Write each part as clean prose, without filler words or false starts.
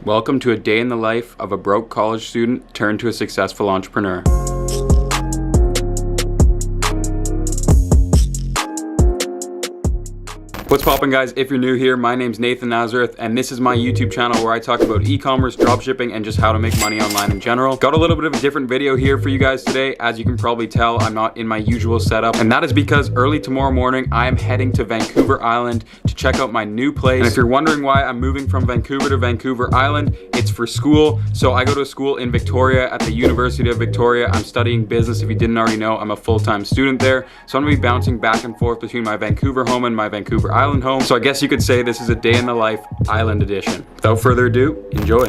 Welcome to a day in the life of a broke college student turned to a successful entrepreneur. What's poppin', guys? If you're new here, my name's Nathan Nazareth, and this is my YouTube channel where I talk about e-commerce, dropshipping, and just how to make money online in general. Got a little bit of a different video here for you guys today. As you can probably tell, I'm not in my usual setup, and that is because early tomorrow morning, I am heading to Vancouver Island to check out my new place. And if you're wondering why I'm moving from Vancouver to Vancouver Island, it's for school. So I go to a school in Victoria at the University of Victoria. I'm studying business. If you didn't already know, I'm a full-time student there. So I'm gonna be bouncing back and forth between my Vancouver home and my Vancouver Island home. So I guess you could say this is a day in the life island edition. Without further ado, enjoy.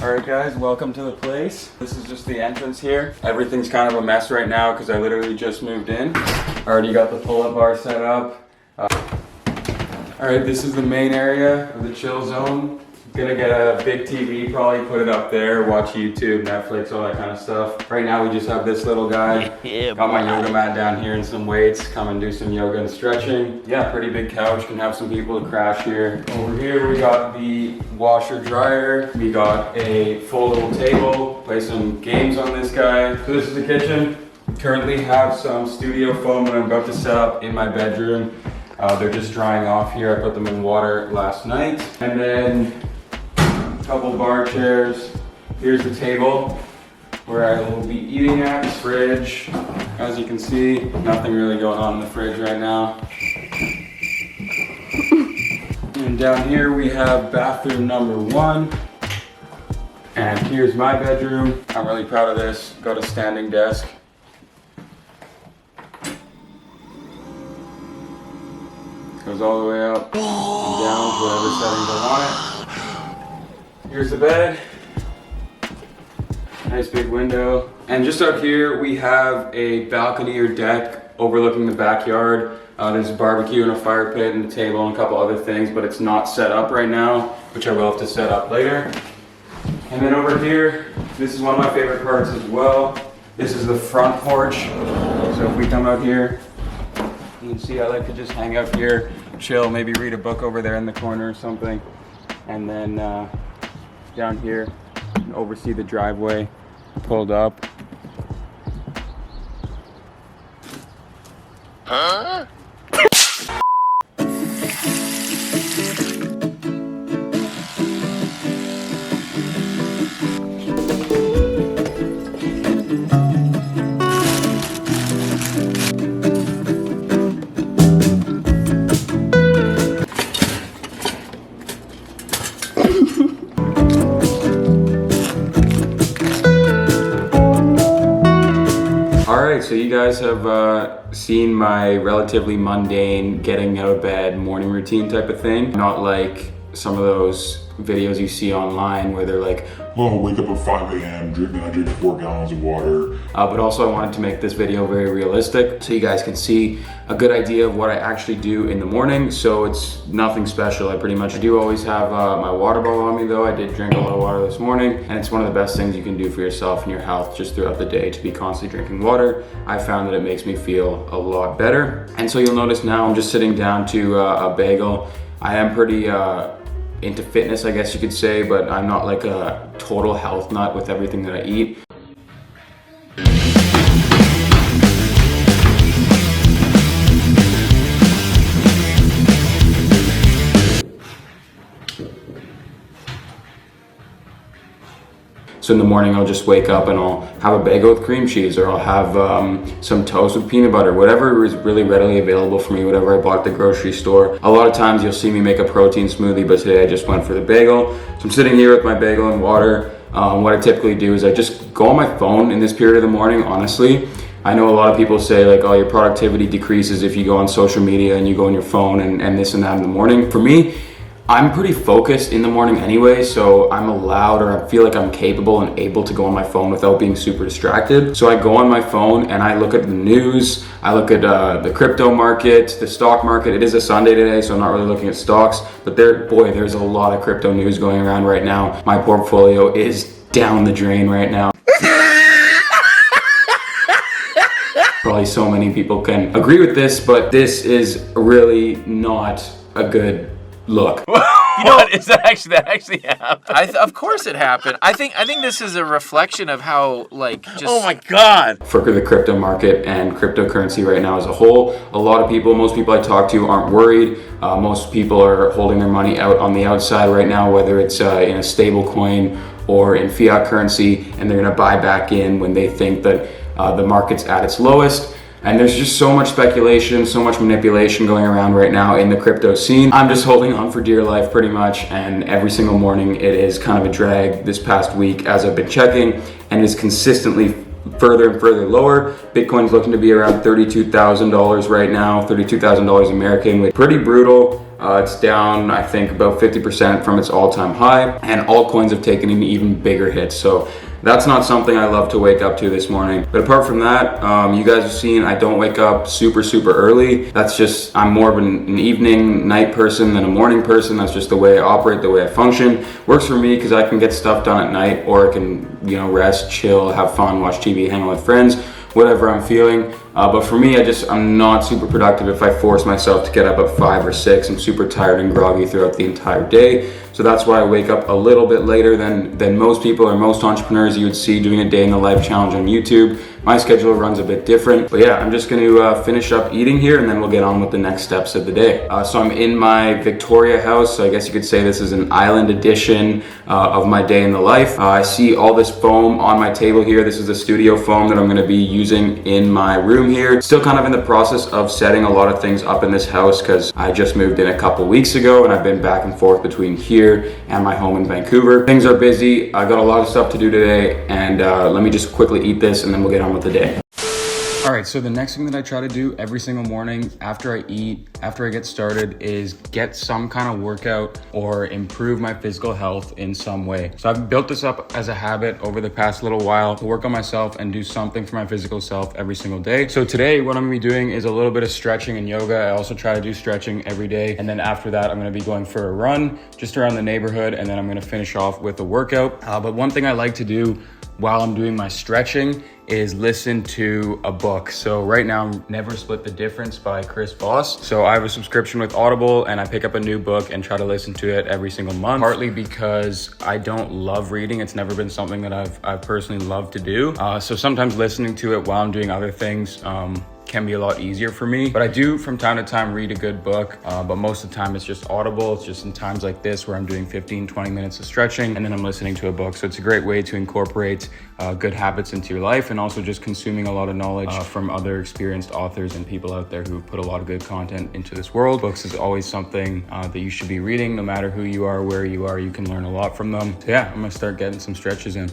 Alright guys, welcome to the place. This is just the entrance here. Everything's kind of a mess right now because I literally just moved in. Already got the pull-up bar set up. Alright, this is the main area of the chill zone. Gonna get a big TV, probably put it up there, watch YouTube, Netflix, all that kind of stuff. Right now we just have this little guy. Got my yoga mat down here and some weights. Come and do some yoga and stretching. Yeah, pretty big couch, can have some people to crash here. Over here we got the washer dryer. We got a foldable table, play some games on this guy. So this is the kitchen. Currently have some studio foam that I'm about to set up in my bedroom. They're just drying off here. I put them in water last night. And then couple bar chairs. Here's the table where I will be eating at. Fridge. As you can see, nothing really going on in the fridge right now. And down here we have bathroom number 1. And here's my bedroom. I'm really proud of this. Got a standing desk. Goes all the way up and down, whatever settings I want it. Here's the bed, nice big window. And just out here, we have a balcony or deck overlooking the backyard. There's a barbecue and a fire pit and a table and a couple other things, but it's not set up right now, which I will have to set up later. And then over here, this is one of my favorite parts as well. This is the front porch. So if we come out here, you can see I like to just hang out here, chill, maybe read a book over there in the corner or something. And then down here, you can oversee the driveway pulled up. Huh? Alright, so you guys have seen my relatively mundane getting out of bed morning routine type of thing. Not like some of those videos you see online where they're like, oh, wake up at 5 a.m., I drink 4 gallons of water. But also I wanted to make this video very realistic so you guys can see a good idea of what I actually do in the morning. So it's nothing special. I do always have my water bottle on me though. I did drink a lot of water this morning, and it's one of the best things you can do for yourself and your health just throughout the day, to be constantly drinking water. I found that it makes me feel a lot better. And so you'll notice now I'm just sitting down to a bagel. I am pretty into fitness, I guess you could say, but I'm not like a total health nut with everything that I eat. So in the morning, I'll just wake up and I'll have a bagel with cream cheese, or I'll have some toast with peanut butter, whatever is really readily available for me, whatever I bought at the grocery store. A lot of times you'll see me make a protein smoothie, but today I just went for the bagel. So I'm sitting here with my bagel and water. What I typically do is I just go on my phone in this period of the morning, honestly. I know a lot of people say like, oh, your productivity decreases if you go on social media and you go on your phone and this and that in the morning. For me, I'm pretty focused in the morning anyway, so I'm allowed, or I feel like I'm capable and able to go on my phone without being super distracted. So I go on my phone and I look at the news, I look at the crypto market, the stock market. It is a Sunday today, so I'm not really looking at stocks, but there's a lot of crypto news going around right now. My portfolio is down the drain right now. probably so many people can agree with this, but this is really not a good look. You know what? Is that actually happened? Of course it happened. I think this is a reflection of how Oh my God. For the crypto market and cryptocurrency right now as a whole, a lot of people, most people I talk to aren't worried. Most people are holding their money out on the outside right now, whether it's in a stable coin or in fiat currency, and they're gonna buy back in when they think that the market's at its lowest. And there's just so much speculation, so much manipulation going around right now in the crypto scene. I'm just holding on for dear life pretty much, and every single morning it is kind of a drag this past week as I've been checking, and is consistently further and further lower. Bitcoin's looking to be around $32,000 right now, $32,000 American, which is pretty brutal. It's down, I think, about 50% from its all-time high, and altcoins have taken an even bigger hit. So that's not something I love to wake up to this morning. But apart from that, you guys have seen I don't wake up super early. That's just, I'm more of an evening, night person than a morning person. That's just the way I operate, the way I function. Works for me because I can get stuff done at night, or I can, rest, chill, have fun, watch TV, hang out with friends, whatever I'm feeling. But for me, I'm not super productive if I force myself to get up at 5 or 6. I'm super tired and groggy throughout the entire day. So that's why I wake up a little bit later than most people or most entrepreneurs you would see doing a day in the life challenge on YouTube. My schedule runs a bit different. But yeah, I'm just gonna finish up eating here, and then we'll get on with the next steps of the day. So I'm in my Victoria house. So I guess you could say this is an island edition of my day in the life. I see all this foam on my table here. This is the studio foam that I'm gonna be using in my room here. Still kind of in the process of setting a lot of things up in this house because I just moved in a couple weeks ago, and I've been back and forth between here and my home in Vancouver. Things are busy. I got a lot of stuff to do today, and let me just quickly eat this and then we'll get on with the day. All right, so the next thing that I try to do every single morning after I eat, after I get started, is get some kind of workout or improve my physical health in some way. So I've built this up as a habit over the past little while to work on myself and do something for my physical self every single day. So today, what I'm gonna be doing is a little bit of stretching and yoga. I also try to do stretching every day. And then after that, I'm gonna be going for a run just around the neighborhood. And then I'm gonna finish off with a workout. But one thing I like to do while I'm doing my stretching is listen to a book. So right now, I'm Never Split the Difference by Chris Voss. So I have a subscription with Audible, and I pick up a new book and try to listen to it every single month, partly because I don't love reading. It's never been something that I've personally loved to do. So sometimes listening to it while I'm doing other things can be a lot easier for me. But I do from time to time read a good book, but most of the time it's just Audible. It's just in times like this where I'm doing 15-20 minutes of stretching and then I'm listening to a book. So it's a great way to incorporate good habits into your life, and also just consuming a lot of knowledge from other experienced authors and people out there who put a lot of good content into this world. Books is always something that you should be reading. No matter who you are, where you are, you can learn a lot from them. So yeah, I'm gonna start getting some stretches in.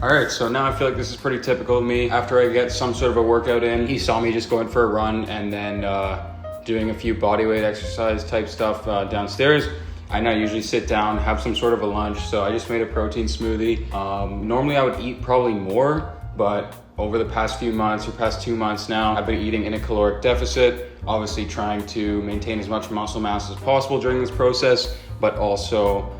All right, so now I feel like this is pretty typical of me. After I get some sort of a workout in, he saw me just going for a run and then doing a few bodyweight exercise type stuff downstairs. I now usually sit down, have some sort of a lunch. So I just made a protein smoothie. Normally I would eat probably more, but over the past few months, or past 2 months now, I've been eating in a caloric deficit, obviously trying to maintain as much muscle mass as possible during this process, but also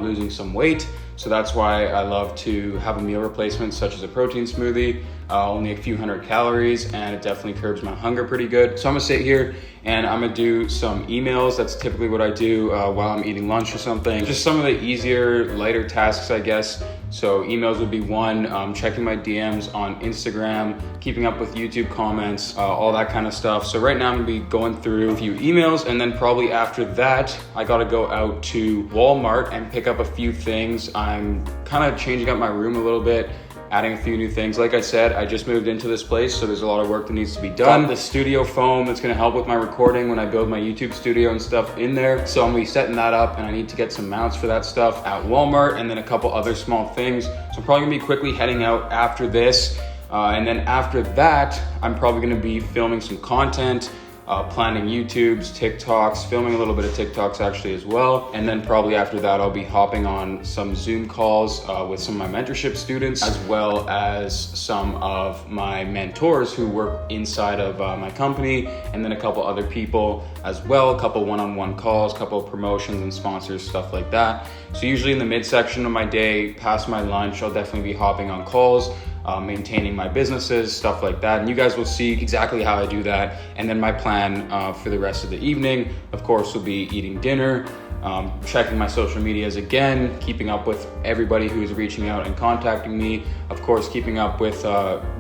losing some weight. So that's why I love to have a meal replacement such as a protein smoothie, only a few hundred calories, and it definitely curbs my hunger pretty good. So I'm gonna sit here and I'm gonna do some emails. That's typically what I do while I'm eating lunch or something. Just some of the easier, lighter tasks, I guess. So emails would be one, checking my DMs on Instagram, keeping up with YouTube comments, all that kind of stuff. So right now I'm gonna be going through a few emails, and then probably after that, I gotta go out to Walmart and pick up a few things. I'm kind of changing up my room a little bit, adding a few new things. Like I said, I just moved into this place, so there's a lot of work that needs to be done. The studio foam that's gonna help with my recording when I build my YouTube studio and stuff in there. So I'm gonna be setting that up, and I need to get some mounts for that stuff at Walmart, and then a couple other small things. So I'm probably gonna be quickly heading out after this. And then after that, I'm probably gonna be filming some content, planning YouTubes, TikToks, filming a little bit of TikToks actually as well. And then probably after that, I'll be hopping on some Zoom calls with some of my mentorship students, as well as some of my mentors who work inside of my company, and then a couple other people as well, a couple one-on-one calls, a couple of promotions and sponsors, stuff like that. So usually in the midsection of my day, past my lunch, I'll definitely be hopping on calls, maintaining my businesses, stuff like that. And you guys will see exactly how I do that. And then my plan for the rest of the evening, of course, will be eating dinner, checking my social medias again, keeping up with everybody who is reaching out and contacting me, of course, keeping up with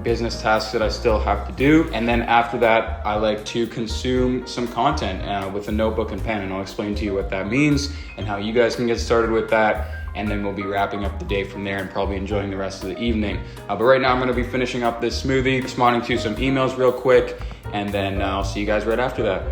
business tasks that I still have to do. And then after that, I like to consume some content with a notebook and pen, and I'll explain to you what that means and how you guys can get started with that. And then we'll be wrapping up the day from there and probably enjoying the rest of the evening. But right now I'm gonna be finishing up this smoothie, responding to some emails real quick, and then I'll see you guys right after that.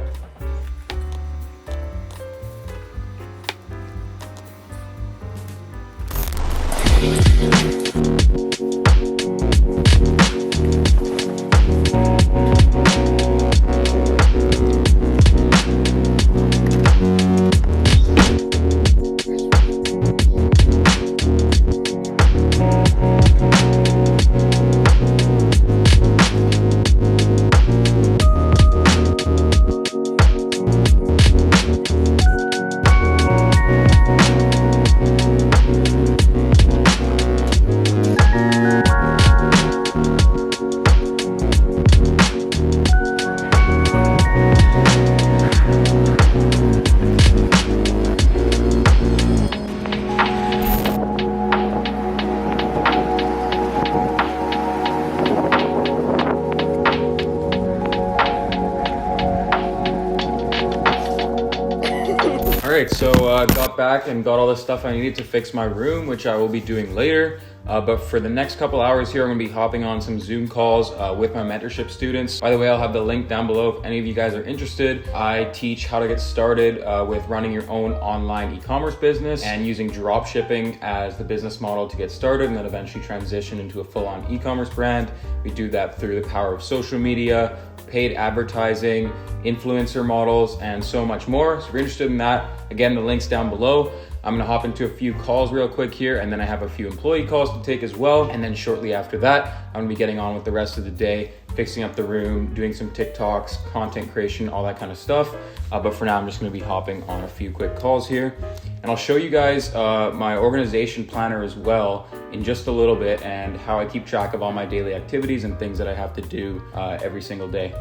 Alright, so got back and got all the stuff I needed to fix my room, which I will be doing later. But for the next couple hours here, I'm gonna be hopping on some Zoom calls with my mentorship students. By the way, I'll have the link down below if any of you guys are interested. I teach how to get started with running your own online e-commerce business and using drop shipping as the business model to get started, and then eventually transition into a full-on e-commerce brand. We do that through the power of social media, paid advertising, influencer models, and so much more. So if you're interested in that, again, the link's down below. I'm gonna hop into a few calls real quick here, and then I have a few employee calls to take as well. And then shortly after that, I'm gonna be getting on with the rest of the day, fixing up the room, doing some TikToks, content creation, all that kind of stuff. But for now, I'm just gonna be hopping on a few quick calls here. And I'll show you guys my organization planner as well in just a little bit, and how I keep track of all my daily activities and things that I have to do every single day.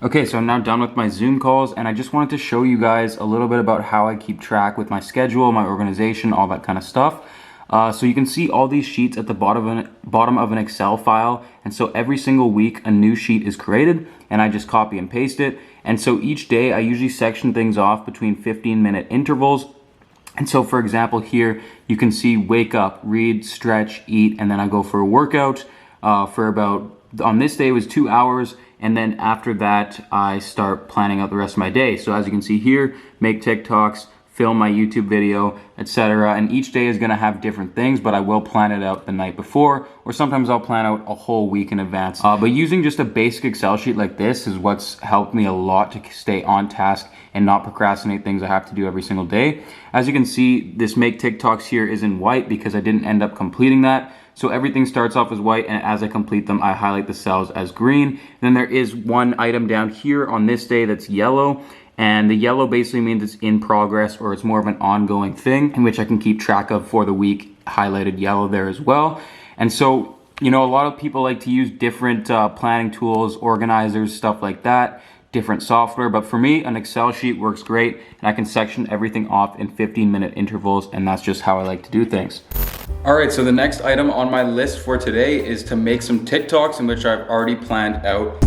Okay, so I'm now done with my Zoom calls, and I just wanted to show you guys a little bit about how I keep track with my schedule, my organization, all that kind of stuff. So you can see all these sheets at the bottom of an Excel file, and so every single week a new sheet is created, and I just copy and paste it. And so each day I usually section things off between 15-minute intervals. And so for example here, you can see wake up, read, stretch, eat, and then I go for a workout for about, on this day it was 2 hours. And then after that, I start planning out the rest of my day. So as you can see here, make TikToks, film my YouTube video, etc. And each day is gonna have different things, but I will plan it out the night before, or sometimes I'll plan out a whole week in advance. But using just a basic Excel sheet like this is what's helped me a lot to stay on task and not procrastinate things I have to do every single day. As you can see, this make TikToks here is in white because I didn't end up completing that. So everything starts off as white, and as I complete them, I highlight the cells as green. Then there is one item down here on this day that's yellow, And the yellow basically means it's in progress or it's more of an ongoing thing in which I can keep track of for the week, highlighted yellow there as well. And so, you know, a lot of people like to use different planning tools, organizers, stuff like that, different software. But for me, an Excel sheet works great and I can section everything off in 15-minute intervals, and that's just how I like to do things. All right, so the next item on my list for today is to make some TikToks, in which I've already planned out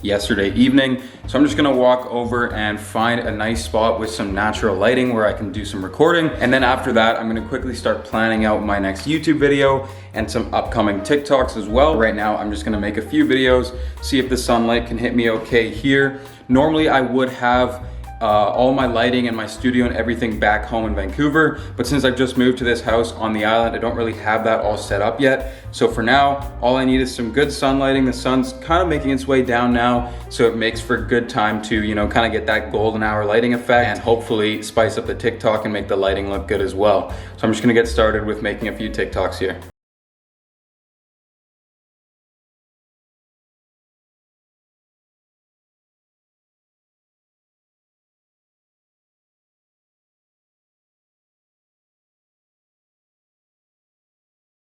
yesterday evening. So I'm just gonna walk over and find a nice spot with some natural lighting where I can do some recording. And then after that, I'm gonna quickly start planning out my next YouTube video and some upcoming TikToks as well. Right now, I'm just gonna make a few videos, see if the sunlight can hit me okay here. Normally, I would have all my lighting and my studio and everything back home in Vancouver, but since I've just moved to this house on the island, I don't really have that all set up yet. So for now, all I need is some good sun lighting. The sun's kind of making its way down now, so it makes for good time to, you know, kind of get that golden hour lighting effect and hopefully spice up the TikTok and make the lighting look good as well. So I'm just gonna get started with making a few TikToks here.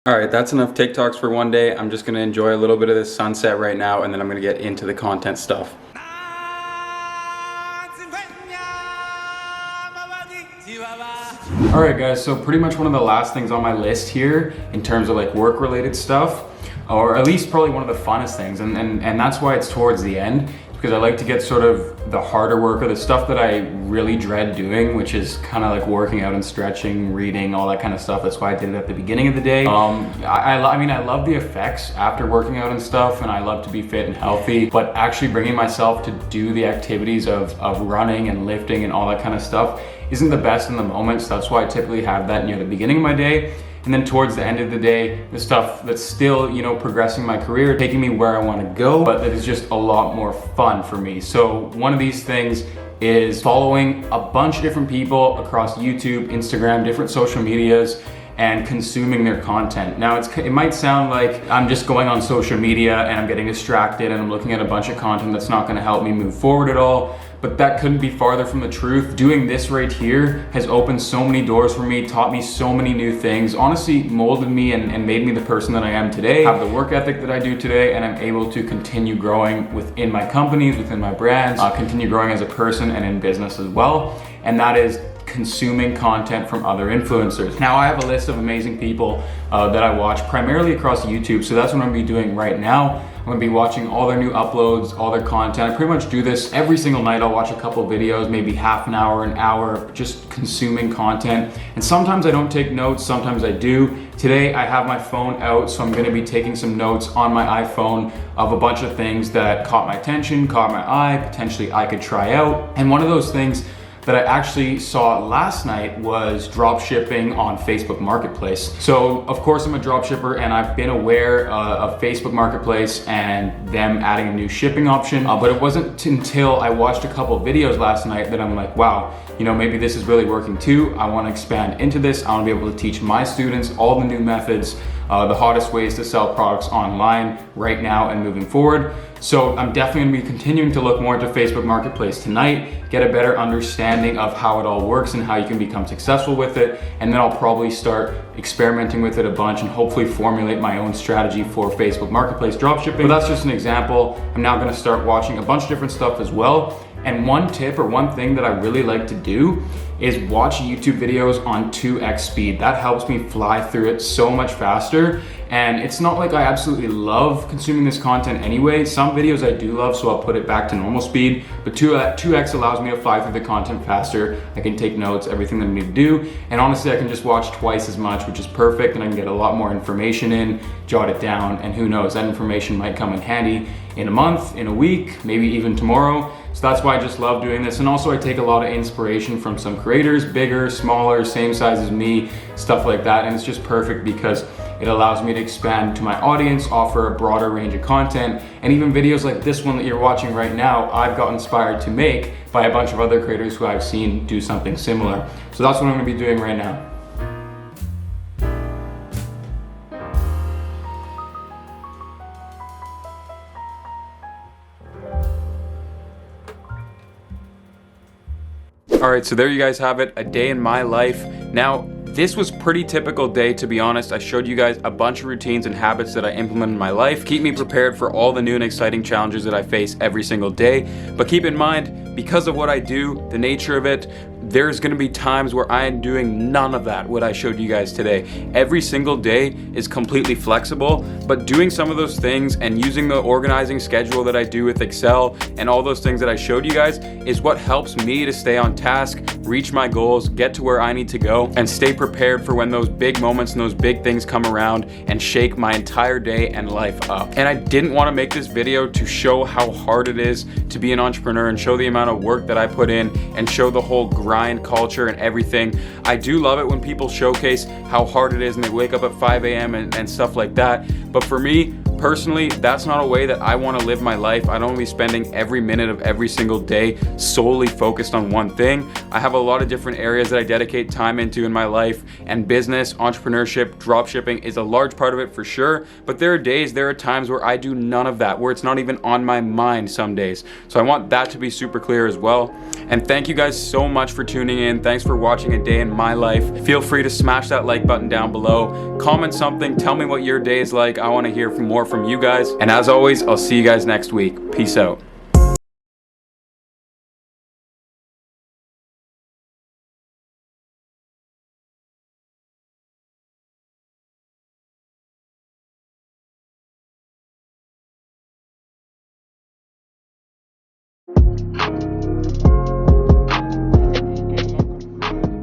All right, that's enough TikToks for one day. I'm just gonna enjoy a little bit of this sunset right now, and then I'm gonna get into the content stuff. All right, guys, so pretty much one of the last things on my list here in terms of like work-related stuff, or at least probably one of the funnest things, and that's why it's towards the end, because I like to get sort of the harder work or the stuff that I really dread doing, which is kind of like working out and stretching, reading, all that kind of stuff. That's why I did it at the beginning of the day. I mean, I love the effects after working out and stuff, and I love to be fit and healthy, but actually bringing myself to do the activities of running and lifting and all that kind of stuff isn't the best in the moment. So that's why I typically have that near the beginning of my day. And then towards the end of the day, the stuff that's still, you know, progressing my career, taking me where I want to go, but that is just a lot more fun for me. So one of these things is following a bunch of different people across YouTube, Instagram, different social medias, and consuming their content. Now, it might sound like I'm just going on social media and I'm getting distracted and I'm looking at a bunch of content that's not gonna help me move forward at all, but that couldn't be farther from the truth. Doing this right here has opened so many doors for me, taught me so many new things, honestly molded me and made me the person that I am today, have the work ethic that I do today, and I'm able to continue growing within my companies, within my brands, continue growing as a person and in business as well. And that is consuming content from other influencers. Now, I have a list of amazing people that I watch primarily across YouTube, so that's what I'm gonna be doing right now. I'm gonna be watching all their new uploads, all their content. I pretty much do this every single night. I'll watch a couple of videos, maybe half an hour, just consuming content. And sometimes I don't take notes, sometimes I do. Today I have my phone out, so I'm gonna be taking some notes on my iPhone of a bunch of things that caught my attention, caught my eye, potentially I could try out. And one of those things that I actually saw last night was drop shipping on Facebook Marketplace. So of course I'm a drop shipper and I've been aware of Facebook Marketplace and them adding a new shipping option, but it wasn't until I watched a couple of videos last night that I'm like, wow, you know, maybe this is really working too. I wanna expand into this. I wanna be able to teach my students all the new methods, the hottest ways to sell products online right now and moving forward. So I'm definitely gonna be continuing to look more into Facebook Marketplace tonight, get a better understanding of how it all works and how you can become successful with it. And then I'll probably start experimenting with it a bunch and hopefully formulate my own strategy for Facebook Marketplace dropshipping. But that's just an example. I'm now gonna start watching a bunch of different stuff as well. And one tip or one thing that I really like to do is watch YouTube videos on 2x speed. That helps me fly through it so much faster. And it's not like I absolutely love consuming this content anyway. Some videos I do love, so I'll put it back to normal speed, but 2x allows me to fly through the content faster. I can take notes, everything that I need to do. And honestly, I can just watch twice as much, which is perfect. And I can get a lot more information in, jot it down, and who knows, that information might come in handy in a month, in a week, maybe even tomorrow. So that's why I just love doing this. And also I take a lot of inspiration from some creators, bigger, smaller, same size as me, stuff like that. And it's just perfect because it allows me to expand to my audience, offer a broader range of content, and even videos like this one that you're watching right now, I've got inspired to make by a bunch of other creators who I've seen do something similar. So that's what I'm gonna be doing right now. All right, so there you guys have it, a day in my life. Now, this was pretty typical day, to be honest. I showed you guys a bunch of routines and habits that I implement in my life. Keep me prepared for all the new and exciting challenges that I face every single day. But keep in mind, because of what I do, the nature of it, there's gonna be times where I am doing none of that, what I showed you guys today. Every single day is completely flexible, but doing some of those things and using the organizing schedule that I do with Excel and all those things that I showed you guys is what helps me to stay on task, reach my goals, get to where I need to go, and stay prepared for when those big moments and those big things come around and shake my entire day and life up. And I didn't want to make this video to show how hard it is to be an entrepreneur and show the amount of work that I put in and show the whole grind culture and everything. I do love it when people showcase how hard it is and they wake up at 5 a.m. and stuff like that. But for me, personally, that's not a way that I want to live my life. I don't want to be spending every minute of every single day solely focused on one thing. I have a lot of different areas that I dedicate time into in my life, and business, entrepreneurship, drop shipping is a large part of it for sure. But there are times where I do none of that, where it's not even on my mind some days. So I want that to be super clear as well. And thank you guys so much for tuning in. Thanks for watching a day in my life. Feel free to smash that like button down below. Comment something, tell me what your day is like. I want to hear more from you guys. And as always, I'll see you guys next week. Peace out.